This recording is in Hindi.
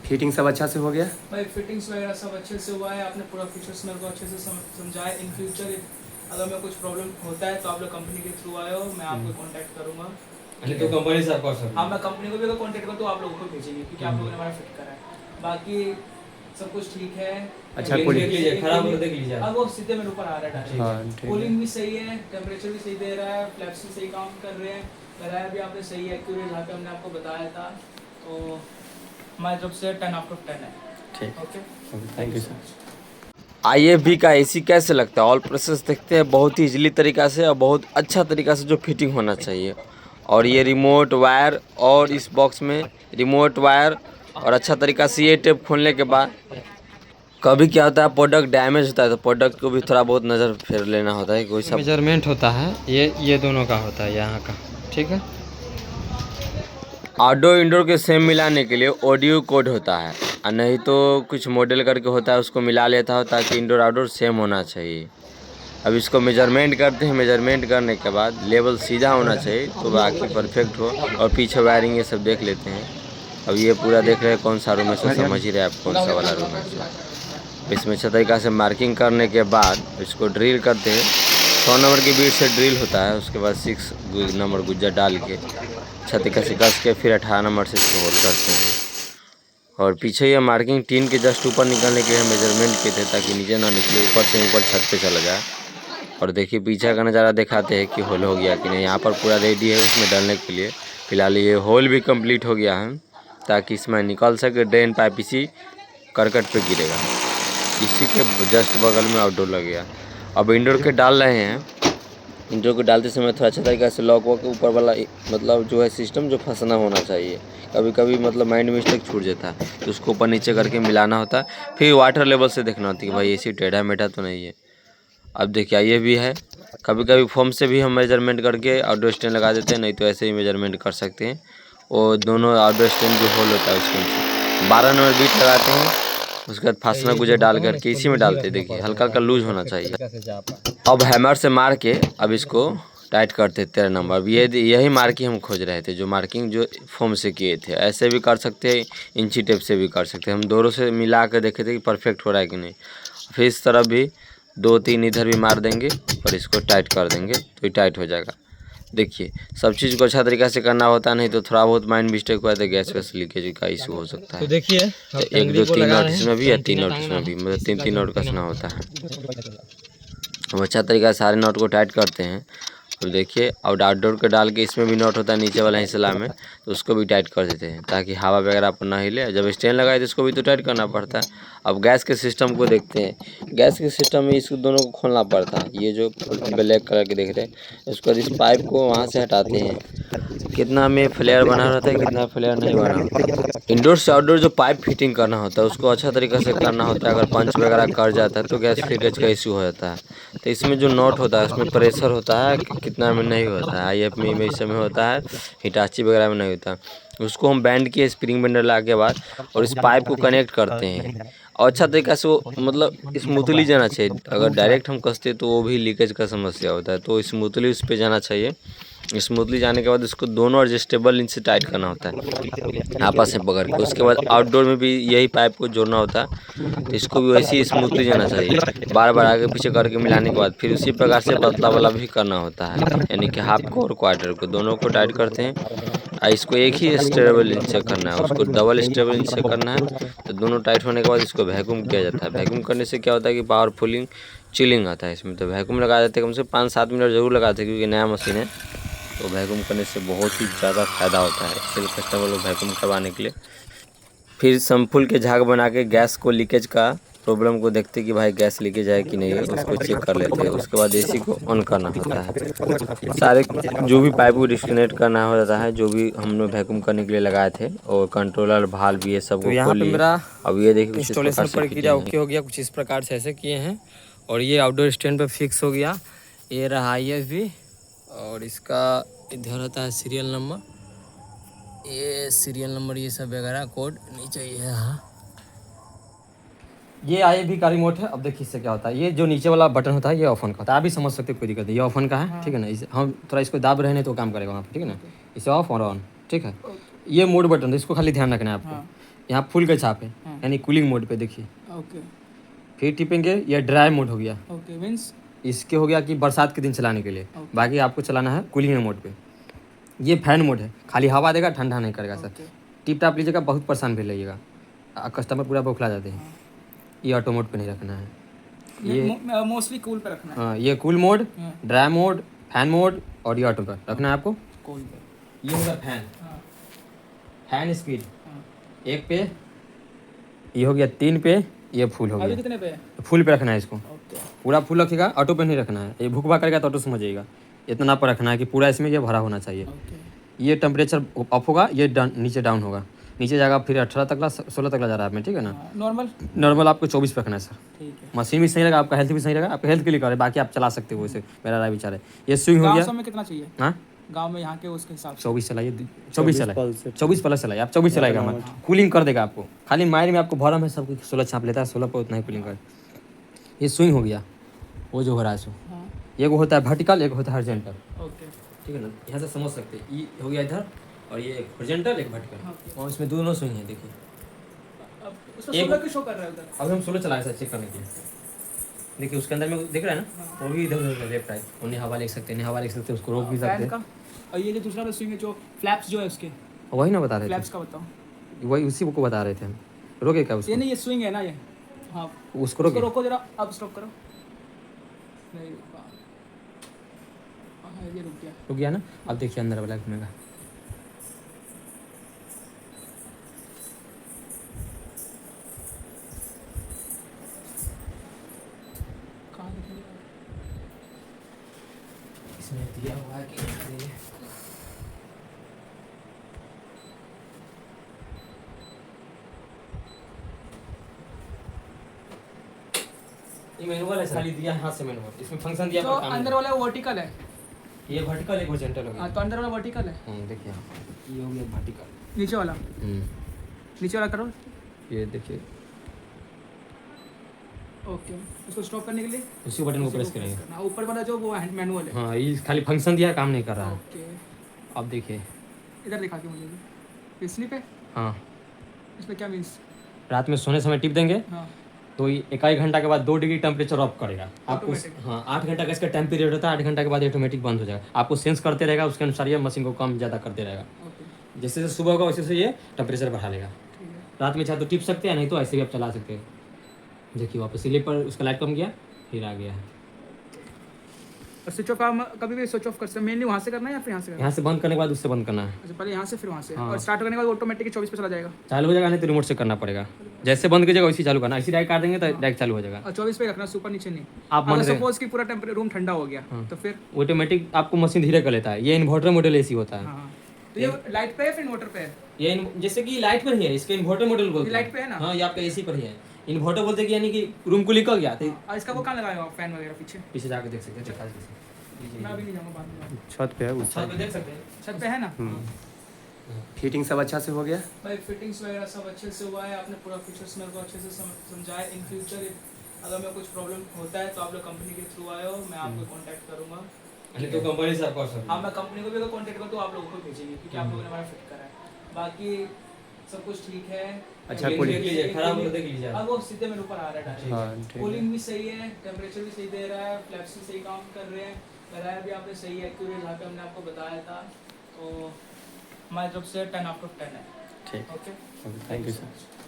फिटिंग सब अच्छा से हो गया भाई, फिटिंग्स वगैरह सब अच्छे से हुआ है। आपने पूरा फीचर्स मेरे को अच्छे से समझाया। इन फ्यूचर अगर मैं कुछ प्रॉब्लम होता है तो आप लोग कंपनी के थ्रू आए हो, मैं आपको कांटेक्ट करूँगा। तो कंपनी से आपको सर, हाँ, मैं कंपनी को भी अगर कांटेक्ट करूँ तो आप लोगों को भेजेंगे, क्योंकि आप लोगों ने हमारा फिट करा है। बाकी सब कुछ ठीक है। अच्छा, देख लीजिए, खराब हो देख लीजिए। अब वो सीधे मेरे ऊपर आ रहा है। हाँ ठीक है। कूलिंग भी सही है, टेम्परेचर भी सही दे रहा है, फ्लैप्स भी सही काम कर रहे हैं, कराया भी आपने सही एक्यूरेट जहाँ पे हमने आपको बताया था। तो हमारी तरफ से 10 आउट ऑफ 10 है। ठीक, okay, thank you sir. IFB का एसी कैसे लगता है? ऑल प्रोसेस देखते हैं बहुत ही इजीली तरीका से और बहुत अच्छा तरीका से जो फिटिंग होना चाहिए। और ये रिमोट वायर और इस बॉक्स में रिमोट वायर और अच्छा तरीका से ये टेप खोलने के बाद कभी क्या होता है प्रोडक्ट डैमेज होता है तो प्रोडक्ट को भी थोड़ा बहुत नज़र फेर लेना होता है। कोई सब मेजरमेंट होता है, ये दोनों का होता है यहाँ का, ठीक है। आउटडोर इंडोर के सेम मिलाने के लिए ऑडियो कोड होता है, और नहीं तो कुछ मॉडल करके होता है उसको मिला लेता हो, ताकि इंडोर आउटडोर सेम होना चाहिए। अब इसको मेजरमेंट करते हैं, मेजरमेंट करने के बाद लेवल सीधा होना चाहिए तो बाकी परफेक्ट हो। और पीछे वायरिंग ये सब देख लेते हैं। अब ये पूरा देख रहे हैं कौन सा रूम है, तो समझ ही रहे आप कौन सा वाला रूम है। इसमें अच्छा तरीक़ा से मार्किंग करने के बाद इसको ड्रिल करते हैं। 100 नंबर की बीट से ड्रिल होता है, उसके बाद 6 नंबर गुज्जा डाल के अच्छा तरीक़े से कस के फिर 18 नंबर से इसको होल्ड करते हैं। और पीछे ये मार्किंग टीन के जस्ट ऊपर निकलने के लिए मेजरमेंट किए थे, ताकि नीचे ना निकले, ऊपर से ऊपर छत पे चला जाए। और देखिए पीछे का नज़ारा दिखाते हैं कि होल हो गया कि नहीं। यहाँ पर पूरा रेडी है उसमें डालने के लिए। फिलहाल ये होल भी कंप्लीट हो गया है, ताकि इसमें निकल सके। ड्रेन पाइप इसी करकट पे गिरेगा। इसी के जस्ट बगल में आउटडोर लग गया। अब इंडोर के डाल रहे हैं। इंडोर को डालते समय थोड़ा अच्छा तरीके से लॉक वॉक ऊपर वाला मतलब जो है सिस्टम जो फंसना होना चाहिए। कभी कभी मतलब माइंड मिस्टेक छूट जाता है, तो उसको ऊपर नीचे करके मिलाना होता है। फिर वाटर लेवल से देखना होता है कि भाई एसी टेढ़ा मेढ़ा तो नहीं है। अब देखिए ये भी है। कभी कभी फोम से भी हम मेजरमेंट करके आउटडोर स्टैंड लगा देते हैं, नहीं तो ऐसे ही मेजरमेंट कर सकते हैं। और दोनों आउटडोर स्टैंड जो होल होता है उसके नीचे 12 नंबर बीट लगाते हैं। उसके बाद फासना गुजा डाल करके इसी में डालते हैं। देखिए हल्का हल्का लूज होना चाहिए। अब हैमर से मार के अब इसको टाइट करते 13 नंबर। अब ये यही मार्किंग हम खोज रहे थे, जो मार्किंग जो फोम से किए थे। ऐसे भी कर सकते हैं, इंची टेप से भी कर सकते हैं। हम दोनों से मिला कर देखे थे कि परफेक्ट हो रहा है कि नहीं। फिर इस तरफ भी 2-3 इधर भी मार देंगे और इसको टाइट कर देंगे तो ये टाइट हो जाएगा। देखिए सब चीज़ को अच्छा तरीक़ा से करना होता है, नहीं तो थोड़ा बहुत माइंड मिस्टेक हुआ तो गैस वैस लीकेज का इशू हो सकता है। तो देखिए 1 2 3 नॉट इसमें भी या 3 नॉट इसमें भी, मतलब 3 नॉट कसना होता है। हम अच्छा तरीक़ा से सारे नॉट को टाइट करते हैं। तो देखिए और आउटडोर का डाल के इसमें भी नॉट होता है नीचे वाला हिस्सा में, तो उसको भी टाइट कर देते हैं, ताकि हवा वगैरह पर ना हिले। जब स्टैंड लगाए तो इसको भी तो टाइट करना पड़ता है। अब गैस के सिस्टम को देखते हैं। गैस के सिस्टम में इसको दोनों को खोलना पड़ता है। ये जो ब्लैक कलर के देख रहे हैं, उसको इस पाइप को वहाँ से हटाते हैं। कितना में फ्लेयर बना रहता है, कितना फ्लेयर नहीं बना होता। इंडोर से आउटडोर जो पाइप फिटिंग करना होता है उसको अच्छा तरीक़े से करना होता है। अगर पंच वगैरह कर जाता है तो गैस लीकेज का इशू हो जाता है। तो इसमें जो नॉट होता है उसमें प्रेशर होता है, कितना में नहीं होता है। IFB में इस समय होता है, हिटाची वगैरह में नहीं होता। उसको हम बैंड किए स्प्रिंग बेंडर ला के बाद और इस पाइप को कनेक्ट करते हैं। और अच्छा तरीक़ा से वो मतलब स्मूथली जाना चाहिए। अगर डायरेक्ट हम कसते तो वो भी लीकेज का समस्या होता है, तो स्मूथली उस पर जाना चाहिए। स्मूथली जाने के बाद इसको दोनों एडजस्टेबल इनसे टाइट करना होता है आपस में पकड़ के। उसके बाद आउटडोर में भी यही पाइप को जोड़ना होता है, तो इसको भी वैसे ही स्मूथली जाना चाहिए। बार बार आगे पीछे करके मिलाने के बाद फिर उसी प्रकार से पतला वाला भी करना होता है, यानी कि हाफ को और क्वार्टर को दोनों को टाइट करते हैं। इसको एक ही स्टेबल इंच से करना है, उसको डबल स्टेबल इंच से करना है। तो दोनों टाइट होने के बाद इसको वैक्यूम किया जाता है। वैक्यूम करने से क्या होता है कि पावरफुलिंग चिलिंग आता है इसमें। तो वैक्यूम लगा देते हैं, कम से 5-7 मिनट ज़रूर लगाते हैं, क्योंकि नया मशीन है। तो वैक्यूम करने से बहुत ही ज़्यादा फ़ायदा होता है, इसलिए कस्टमर लोग वैक्यूम करवाने के लिए। फिर संपुल के झाग बना के गैस को लीकेज का प्रॉब्लम को देखते कि भाई गैस लीकेज है कि नहीं है, उसको चेक कर लेते हैं। उसके बाद एसी को ऑन करना होता है। सारे जो भी पाइप को डिस्कनेक्ट करना होता है, जो भी हमने वैक्यूम करने के लिए लगाए थे, और कंट्रोलर भाल भी ये सब को खोल लिए। अब ये देखिए इंस्टॉलेशन प्रक्रिया ओके हो गया, कुछ इस प्रकार से ऐसे किए हैं। और ये आउटडोर स्टैंड पे फिक्स हो गया। ये रहा IFB, और इसका इधर होता है सीरियल नंबर। ये सीरियल नंबर ये सब वगैरह कोड नीचे ही है। हाँ, ये IFB का रिमोट है। अब देखिए इससे क्या होता है, ये जो नीचे वाला बटन होता है ये ऑफ ऑन का होता है। आप भी समझ सकते हो, कोई दिक्कत नहीं, ये ऑफ ऑन का है। ठीक है ना, इसे हम थोड़ा इसको दाब रहे हैं तो काम करेगा वहाँ पर, ठीक है ना। इसे ऑफ और ऑन, ठीक है। ये मोड बटन है, इसको खाली ध्यान रखना है आपको। हाँ। यहाँ फुल का छाप है, हाँ। यानी कूलिंग मोड पे देखिए। ओके फिर टिपेंगे, ये ड्राई मोड हो गया। ओके मीन्स इसके हो गया कि बरसात के दिन चलाने के लिए। ओके। बाकी आपको चलाना है कूलिंग मोड पे। ये फैन मोड है, खाली हवा देगा, ठंडा नहीं करेगा सर। ओके। टिप टाप लीजिएगा, बहुत परेशान भी लगिएगा, कस्टमर पूरा बौखला जाते हैं। ये ऑटो मोड पे नहीं रखना है। ये मोस्टली कूल पे रखना है। हाँ, ये कूल मोड, हाँ। ड्राई मोड, फैन मोड और ये ऑटो पर रखना है आपको। कूल पे। ये होगा फैन, हाँ फैन स्पीड हाँ। 1 पे, ये हो गया 3 पे, ये फुल हो अभी गया। कितने पे है? फुल पे रखना है इसको, ओके पूरा फुल रखिएगा, ऑटो पे नहीं रखना है। ये भूखबा करेगा तो ऑटो समझ जाएगा। इतना पर रखना है कि पूरा इसमें ये भरा होना चाहिए। ओके। ये टेम्परेचर अप होगा, ये नीचे डाउन होगा। नीचे जाएगा फिर 18 तक 16 तक जा रहा है आपने, ठीक है ना। नॉर्मल नॉर्मल आपको 24 पे रखना है सर। ठीक है। मशीन भी सही रहेगा, आपका हेल्थ भी सही रहेगा। आपका हेल्थ के लिए करे, बाकी आप चला सकते हो, वैसे मेरा राय विचार है। ये स्विंग हो गाँव गया। सब में कितना चाहिए? हाँ, गांव में यहाँ के उसके हिसाब से 24 चलाइए, 24 चलाइए, पल्स 24 प्लस चलाइए आप। 24 चलाएगा मत, कूलिंग कर देगा आपको। खाली माइंड में आपको भरम है, सब कुछ 16 छाप लेता है, 16 पर उतना ही कूलिंग कर। ये स्विंग हो गया, वो जो हो रहा है सो। हाँ। एक होता है वर्टिकल, एक होता है हॉरिजॉन्टल, ओके। ठीक है ना। यहाँ से समझ सकते हैं, ये हो गया इधर, और ये एक हॉरिजॉन्टल एक वर्टिकल, ओके। और इसमें दोनों स्विंग है। देखिए अब उसमें एक- 16 की शो कर रहा है उधर। अब हम 16 चला रहे हैं चेक करने के लिए। देखिए उसके अंदर में दिख रहा है ना, वो भी इधर उधर लेफ्ट राइट, उन्हें हवा ले सकते हैं, हवा ले सकते हैं, उसको रोक भी सकते फैन हैं। का। और ये जो दूसरा स्विंग है, जो फ्लैप्स जो है उसके, वही ना बता रहे फ्लैप्स का बताओ। थे, वही उसी को बता रहे थे हम। रोके क्या ये उसको, नहीं, ये स्विंग है ना ये। हाँ उसको उसको रोके। रोको जरा, अब स्टॉप करो। नहीं रुका। हाँ ये रुक गया। रुक गया ना। अब देखिए अंदर वाला घूमेगा। कहाँ दिखेगा? इसमें दिया हुआ है कि नहीं? ये मैनुअल है, खाली दिया हाथ से मैनुअल। इसमें फंक्शन दिया जो पर काम नहीं। अंदर वाला वर्टिकल है। ये वर्टिकल एक हॉरिजॉन्टल हो गया। हाँ तो अंदर वाला वर्टिकल है। देखिए ये हो गया वर्टिकल। नीचे वाला, नीचे वाला करो। ये देखिए, ओके। उसको स्टॉप करने के लिए उसी बटन को उसी प्रेस को करेंगे। करना। ऊपर वाला जो वो मैनुअल है। हाँ, ये खाली फंक्शन दिया है, काम नहीं कर रहा है। ओके। अब देखिए, इधर दिखा के मुझे भी। स्लिप है हाँ, इसमें, क्या मीन्स? रात में सोने समय टिप देंगे हाँ तो ये 1 घंटा के बाद 2 डिग्री टेम्परेचर ऑफ करेगा आपको। Automatic। हाँ, 8 घंटा का इसका टाइम पीरियड होता है। 8 घंटा के बाद ऑटोमेटिक बंद हो जाएगा, आपको सेंस करते रहेगा, उसके अनुसार ये मशीन को कम ज़्यादा करते रहेगा। ओके जैसे जैसे सुबह होगा वैसे वैसे ये टेम्परेचर बढ़ा लेगा। ठीक है। रात में चाहे तो टिप सकते हैं, नहीं तो ऐसे भी आप चला सकते हैं। देखिए वापस स्लिप पर उसका लाइट कम गया, फिर आ गया है। और स्विच ऑफ हम कभी भी स्विच ऑफ कर सकते हैं। मेनली वहाँ से करना है या फिर यहाँ से करना यहाँ से बंद करने के बाद उससे बंद करना है। है? अच्छा पहले यहाँ से फिर वहाँ से। हाँ। और स्टार्ट करने के बाद ऑटोमेटिक 24 पे चला जाएगा। चालू हो जाएगा, नहीं तो रिमोट से करना पड़ेगा। जैसे बंद कीजिएगा वैसे चालू करना, ऐसी डायरेक्ट काट देंगे तो डायरेक्ट चालू हो जाएगा। और 24 पे रखना, सुपर नीचे नहीं। आप अगर मान रहे सपोज कि पूरा टेम्परेचर रूम ठंडा हो गया तो फिर ऑटोमेटिक आपको मशीन धीरे कर लेता है। ये इन्वर्टर मॉडल एसी होता है। हाँ। तो ये लाइट पे है फिर इन्वर्टर पे है? ये जैसे कि लाइट पर ही है, इसके इन्वर्टर मॉडल बोलते हैं। लाइट पे है ना? हाँ, ये आपका एसी पर ही है। इन्वर्टर बोलते हैं कि यानी कि रूम को निकल गया तो और इसका वो कहाँ लगाया हुआ फैन वगैरह पीछे? पीछे जाकर देख सकते हैं। चक्का मैं अभी नहीं जाऊँगा, बाद में जाऊँगा। छत पे है उस छत पे देख सकते हैं। छत पे है ना? फिटिंग सब अच्छा से हो गया। भाई फिटिंग्स वगैरह सब अच्छे से हुआ है। आपने पूरा फीचर्स मेरे को अच्छे से समझाया। इन फ्यूचर अगर मैं कुछ प्रॉब्लम होता है तो आप लोग कंपनी के थ्रू आए हो, मैं आपको कांटेक्ट करूँगा। नहीं तो कंपनी से आप कर सकते हाँ मैं कंपनी को भी अगर कांटेक्ट करूँ तो आप लोगों को भेजेंगे, क्योंकि आप लोगों ने हमारा फिट करा है। बाकी सब कुछ ठीक है। अच्छा, देख कूलिंग लीजिए, खराब हो तो देख लीजिए। अब वो सीधे मेरे ऊपर आ रहा है हाँ, डायरेक्ट। ठीक है। कूलिंग भी सही है, टेम्परेचर भी सही दे रहा है, फ्लैप्स भी सही काम कर रहे हैं, कराया भी आपने सही एक्यूरेट जहाँ पे हमने आपको बताया था। तो हमारी तरफ से 10 out of 10 है। ठीक, ओके थैंक यू सर।